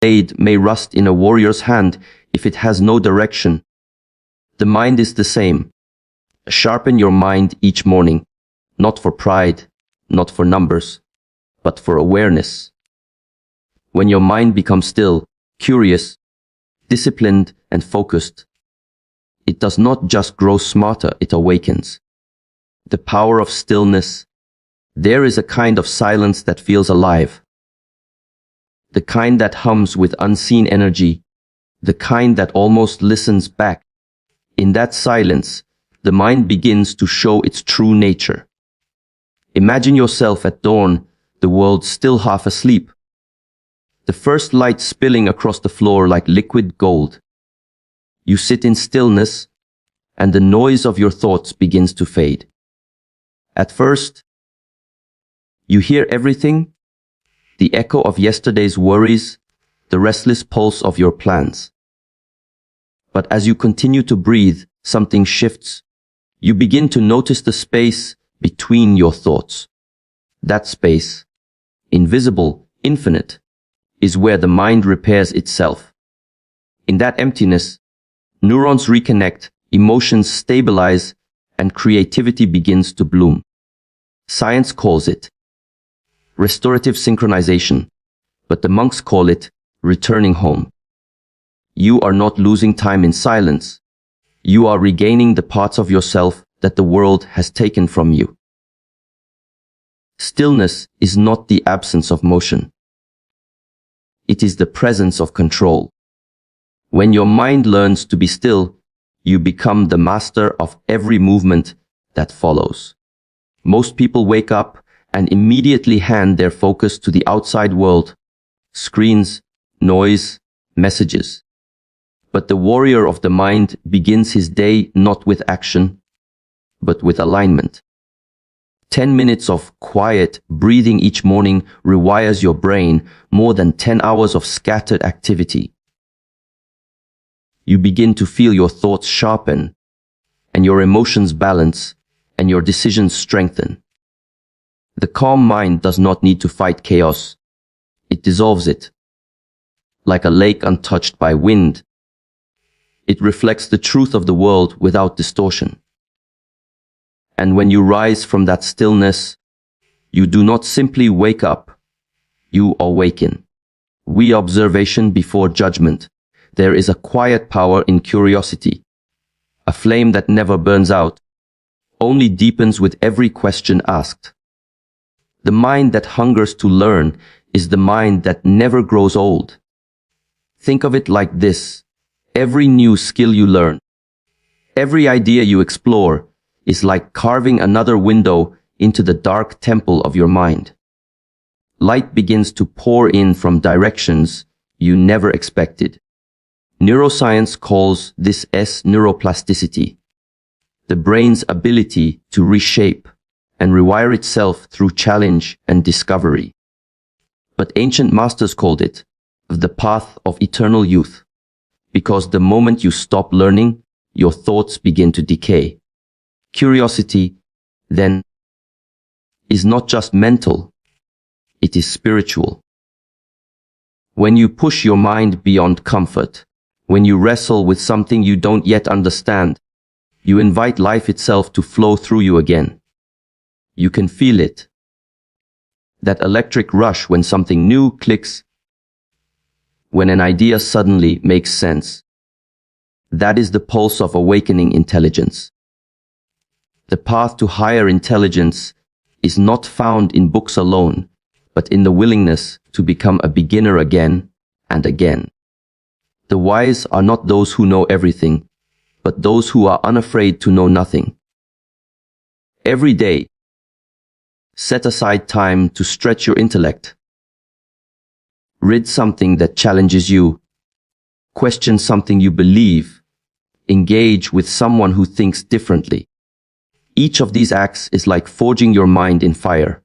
blade may rust in a warrior's hand if it has no direction. The mind is the same. Sharpen your mind each morning, not for pride, not for numbers, but for awareness. When your mind becomes still, curious, disciplined, and focused, it does not just grow smarter, it awakens. The power of stillness. There is a kind of silence that feels alive. The kind that hums with unseen energy, the kind that almost listens back. In that silence, the mind begins to show its true nature. Imagine yourself at dawn, the world still half asleep. The first light spilling across the floor like liquid gold. You sit in stillness, and the noise of your thoughts begins to fade. At first, you hear everything, the echo of yesterday's worries, the restless pulse of your plans. But as you continue to breathe, something shifts. You begin to notice the space between your thoughts. That space, invisible, infinite, is where the mind repairs itself. In that emptiness, neurons reconnect, emotions stabilize, and creativity begins to bloom. Science calls it restorative synchronization, but the monks call it returning home. You are not losing time in silence. You are regaining the parts of yourself that the world has taken from you. Stillness is not the absence of motion. It is the presence of control. When your mind learns to be still, you become the master of every movement that follows. Most people wake up and immediately hand their focus to the outside world, screens, noise, messages. But the warrior of the mind begins his day not with action, but with alignment. 10 minutes of quiet breathing each morning rewires your brain more than 10 hours of scattered activity. You begin to feel your thoughts sharpen, and your emotions balance, and your decisions strengthen. The calm mind does not need to fight chaos. It dissolves it. Like a lake untouched by wind, it reflects the truth of the world without distortion. And when you rise from that stillness, you do not simply wake up, you awaken. Observation before judgment. There is a quiet power in curiosity, a flame that never burns out, only deepens with every question asked. The mind that hungers to learn is the mind that never grows old. Think of it like this. Every new skill you learn, every idea you explore is like carving another window into the dark temple of your mind. Light begins to pour in from directions you never expected. Neuroscience calls this neuroplasticity, the brain's ability to reshape and rewire itself through challenge and discovery. But ancient masters called it the path of eternal youth, because the moment you stop learning, your thoughts begin to decay. Curiosity, then, is not just mental, it is spiritual. When you push your mind beyond comfort, when you wrestle with something you don't yet understand, you invite life itself to flow through you again. You can feel it. That electric rush when something new clicks, when an idea suddenly makes sense. That is the pulse of awakening intelligence. The path to higher intelligence is not found in books alone, but in the willingness to become a beginner again and again. The wise are not those who know everything, but those who are unafraid to know nothing. Every day, set aside time to stretch your intellect. Read something that challenges you. Question something you believe. Engage with someone who thinks differently. Each of these acts is like forging your mind in fire.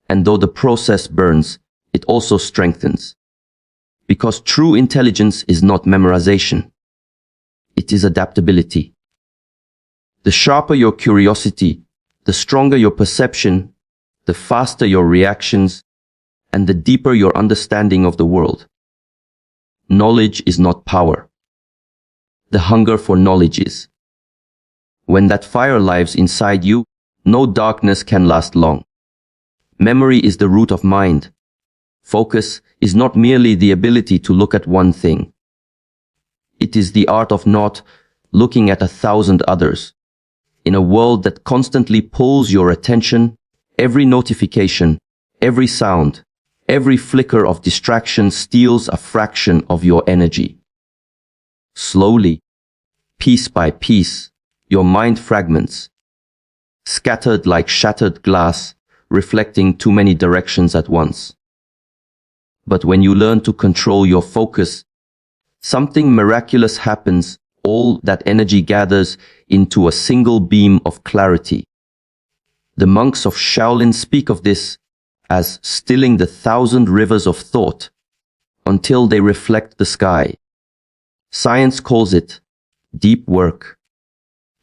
And though the process burns, it also strengthens. Because true intelligence is not memorization. It is adaptability. The sharper your curiosity, the stronger your perception, the faster your reactions, and the deeper your understanding of the world. Knowledge is not power. The hunger for knowledge is. When that fire lives inside you, no darkness can last long. Memory is the root of mind. Focus is not merely the ability to look at one thing. It is the art of not looking at 1,000 others. In a world that constantly pulls your attention, every notification, every sound, every flicker of distraction steals a fraction of your energy. Slowly, piece by piece, your mind fragments, scattered like shattered glass, reflecting too many directions at once. But when you learn to control your focus, something miraculous happens. All that energy gathers into a single beam of clarity. The monks of Shaolin speak of this as stilling the 1,000 rivers of thought until they reflect the sky. Science calls it deep work,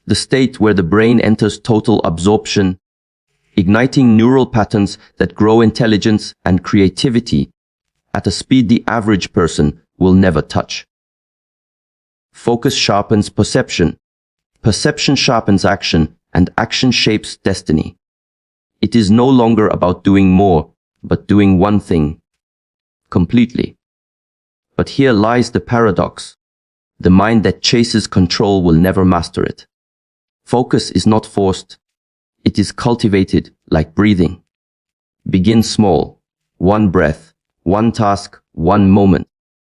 the state where the brain enters total absorption, igniting neural patterns that grow intelligence and creativity at a speed the average person will never touch. Focus sharpens perception. Perception sharpens action, and action shapes destiny. It is no longer about doing more, but doing one thing completely. But here lies the paradox. The mind that chases control will never master it. Focus is not forced. It is cultivated like breathing. Begin small. One breath, one task, one moment.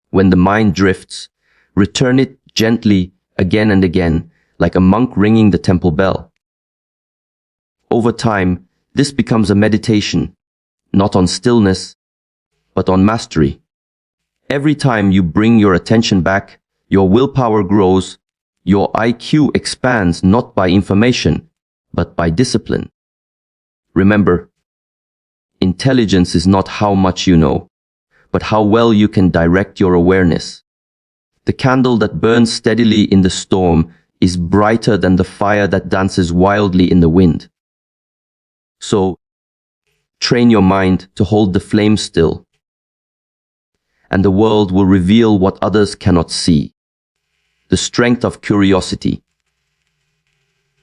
When the mind drifts, return it gently again and again, like a monk ringing the temple bell. Over time, this becomes a meditation, not on stillness, but on mastery. Every time you bring your attention back, your willpower grows, your IQ expands not by information, but by discipline. Remember, intelligence is not how much you know, but how well you can direct your awareness. The candle that burns steadily in the storm is brighter than the fire that dances wildly in the wind. So, train your mind to hold the flame still, and the world will reveal what others cannot see. The strength of curiosity.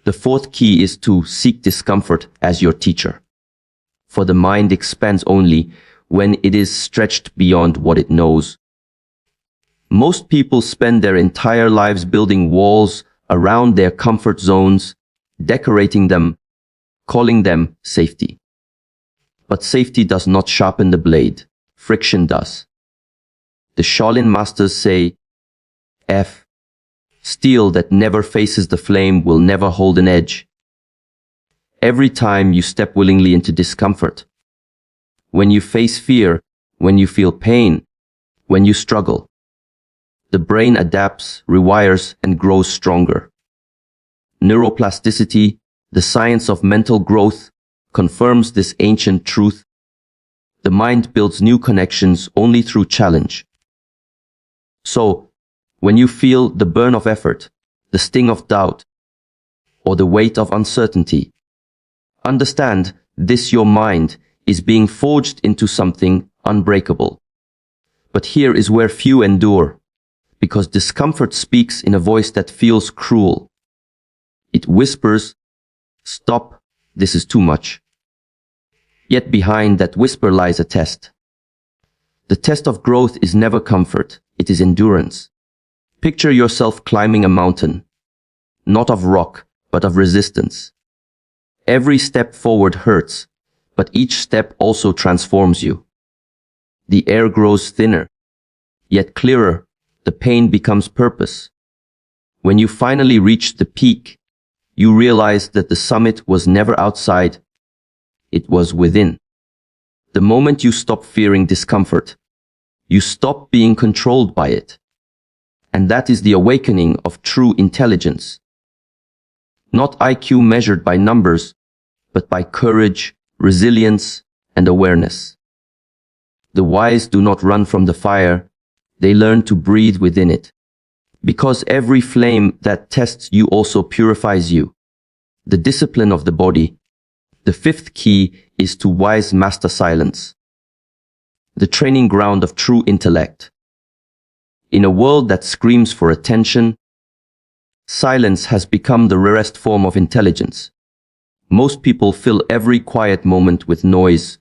The fourth key is to seek discomfort as your teacher. For the mind expands only when it is stretched beyond what it knows. Most people spend their entire lives building walls around their comfort zones, decorating them, calling them safety. But safety does not sharpen the blade. Friction does. The Shaolin masters say, steel that never faces the flame will never hold an edge. Every time you step willingly into discomfort, when you face fear, when you feel pain, when you struggle, the brain adapts, rewires, and grows stronger. Neuroplasticity, the science of mental growth, confirms this ancient truth. The mind builds new connections only through challenge. So, when you feel the burn of effort, the sting of doubt, or the weight of uncertainty, understand this: your mind is being forged into something unbreakable. But here is where few endure, because discomfort speaks in a voice that feels cruel. It whispers, "Stop, this is too much." Yet behind that whisper lies a test. The test of growth is never comfort, it is endurance. Picture yourself climbing a mountain, not of rock, but of resistance. Every step forward hurts, but each step also transforms you. The air grows thinner, yet clearer. The pain becomes purpose. When you finally reach the peak, you realize that the summit was never outside, it was within. The moment you stop fearing discomfort, you stop being controlled by it. And that is the awakening of true intelligence. Not IQ measured by numbers, but by courage, resilience, and awareness. The wise do not run from the fire, they learn to breathe within it. Because every flame that tests you also purifies you. The discipline of the body. The fifth key is to wise master silence. the training ground of true intellect. In a world that screams for attention, silence has become the rarest form of intelligence. Most people fill every quiet moment with noise,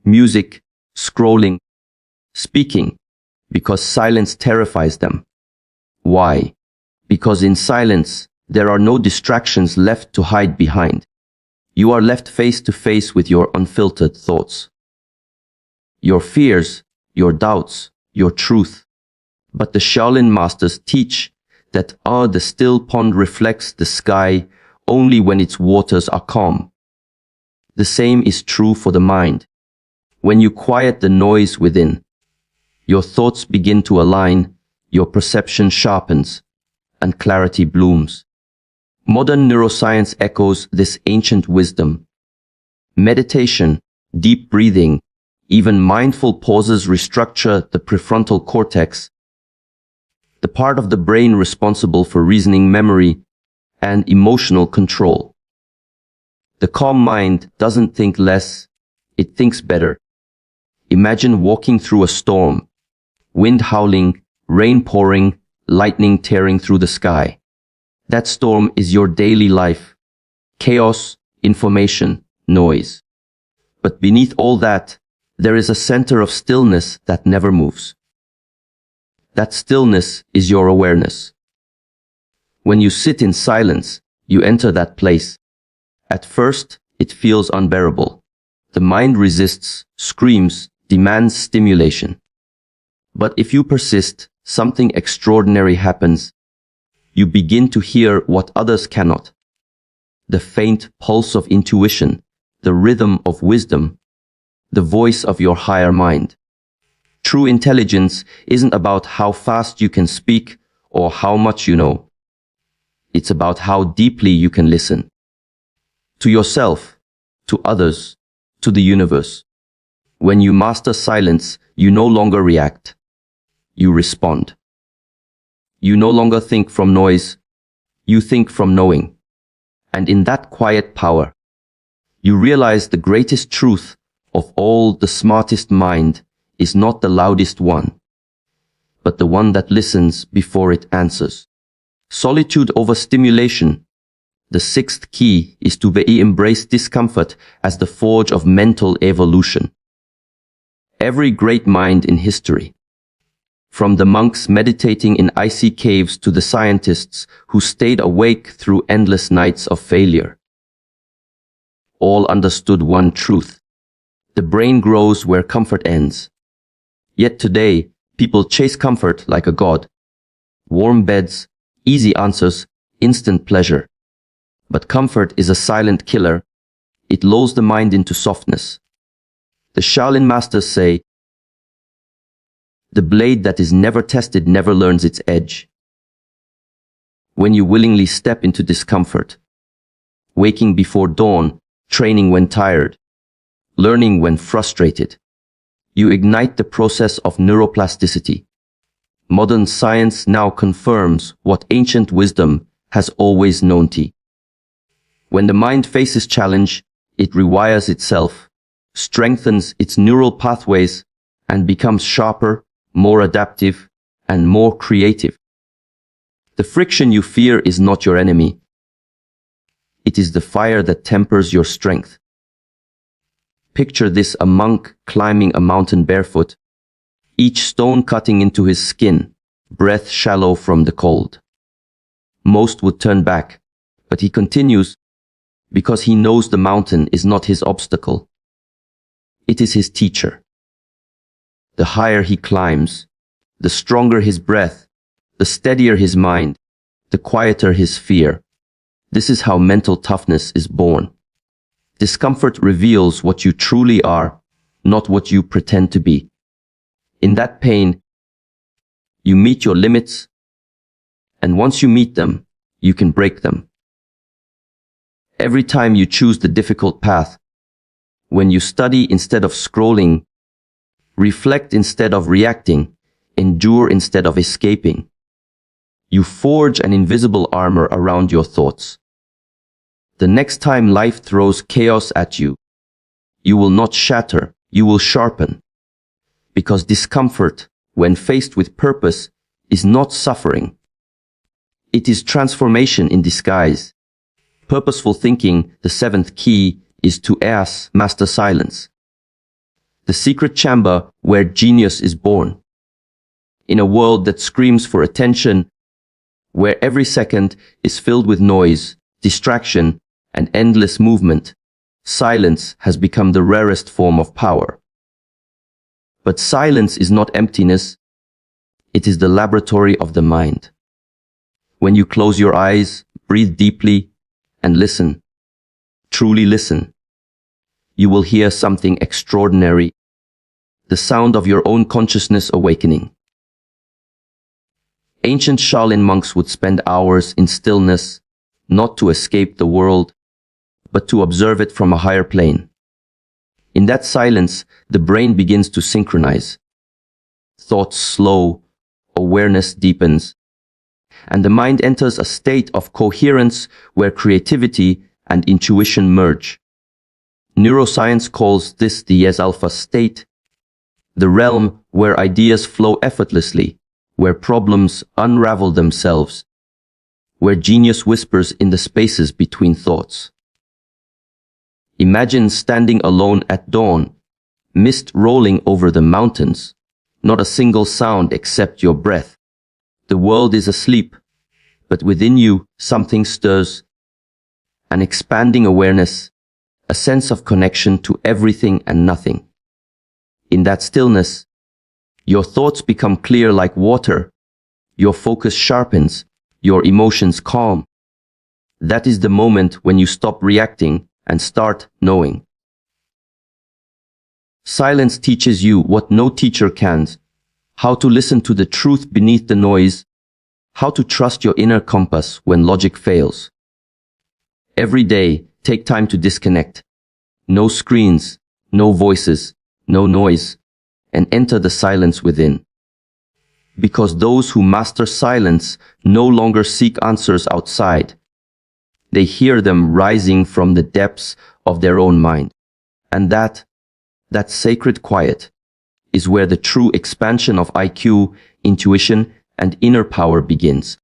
music, scrolling, speaking, because silence terrifies them. Why? Because in silence, there are no distractions left to hide behind. You are left face to face with your unfiltered thoughts, your fears, your doubts, your truth. But the Shaolin masters teach that the still pond reflects the sky only when its waters are calm. The same is true for the mind. When you quiet the noise within, your thoughts begin to align, your perception sharpens, and clarity blooms. Modern neuroscience echoes this ancient wisdom. Meditation, deep breathing, even mindful pauses restructure the prefrontal cortex, the part of the brain responsible for reasoning, memory, and emotional control. The calm mind doesn't think less, it thinks better. Imagine walking through a storm, wind howling, rain pouring, lightning tearing through the sky. That storm is your daily life. Chaos, information, noise. But beneath all that, there is a center of stillness that never moves. That stillness is your awareness. When you sit in silence, you enter that place. At first, it feels unbearable. The mind resists, screams, demands stimulation. But if you persist, something extraordinary happens. You begin to hear what others cannot. The faint pulse of intuition, the rhythm of wisdom, the voice of your higher mind. True intelligence isn't about how fast you can speak or how much you know. It's about how deeply you can listen. To yourself, to others, to the universe. When you master silence, you no longer react. You respond. You no longer think from noise, you think from knowing. And in that quiet power, you realize the greatest truth of all. The smartest mind is not the loudest one, but the one that listens before it answers. Solitude over stimulation. The sixth key is to embrace discomfort as the forge of mental evolution. Every great mind in history, from the monks meditating in icy caves to the scientists who stayed awake through endless nights of failure, all understood one truth. The brain grows where comfort ends. Yet today, people chase comfort like a god. Warm beds, easy answers, instant pleasure. But comfort is a silent killer. It lulls the mind into softness. The Shaolin masters say, the blade that is never tested never learns its edge. When you willingly step into discomfort, waking before dawn, training when tired, learning when frustrated, you ignite the process of neuroplasticity. Modern science now confirms what ancient wisdom has always known. When the mind faces challenge, it rewires itself, strengthens its neural pathways, and becomes sharper, more adaptive, and more creative. The friction you fear is not your enemy. It is the fire that tempers your strength. Picture this: a monk climbing a mountain barefoot, each stone cutting into his skin, breath shallow from the cold. Most would turn back, but he continues because he knows the mountain is not his obstacle. It is his teacher. The higher he climbs, the stronger his breath, the steadier his mind, the quieter his fear. This is how mental toughness is born. Discomfort reveals what you truly are, not what you pretend to be. In that pain, you meet your limits, and once you meet them, you can break them. Every time you choose the difficult path, when you study instead of scrolling, reflect instead of reacting, endure instead of escaping, you forge an invisible armor around your thoughts. The next time life throws chaos at you, you will not shatter, you will sharpen. Because discomfort, when faced with purpose, is not suffering. It is transformation in disguise. Purposeful thinking, the seventh key, is to master silence. The secret chamber where genius is born. In a world that screams for attention, where every second is filled with noise, distraction, and endless movement, silence has become the rarest form of power. But silence is not emptiness, it is the laboratory of the mind. When you close your eyes, breathe deeply, and listen, truly listen, you will hear something extraordinary, the sound of your own consciousness awakening. Ancient Shaolin monks would spend hours in stillness, not to escape the world, but to observe it from a higher plane. In that silence, the brain begins to synchronize. Thoughts slow, awareness deepens, and the mind enters a state of coherence where creativity and intuition merge. Neuroscience calls this the yes-alpha state, the realm where ideas flow effortlessly, where problems unravel themselves, where genius whispers in the spaces between thoughts. Imagine standing alone at dawn, mist rolling over the mountains, not a single sound except your breath. The world is asleep, but within you something stirs, an expanding awareness, a sense of connection to everything and nothing. In that stillness, your thoughts become clear like water, your focus sharpens, your emotions calm. That is the moment when you stop reacting and start knowing. Silence teaches you what no teacher can, how to listen to the truth beneath the noise, how to trust your inner compass when logic fails. Every day, take time to disconnect. No screens, no voices, no noise, and enter the silence within. Because those who master silence no longer seek answers outside. They hear them rising from the depths of their own mind. And that sacred quiet is where the true expansion of IQ, intuition, and inner power begins.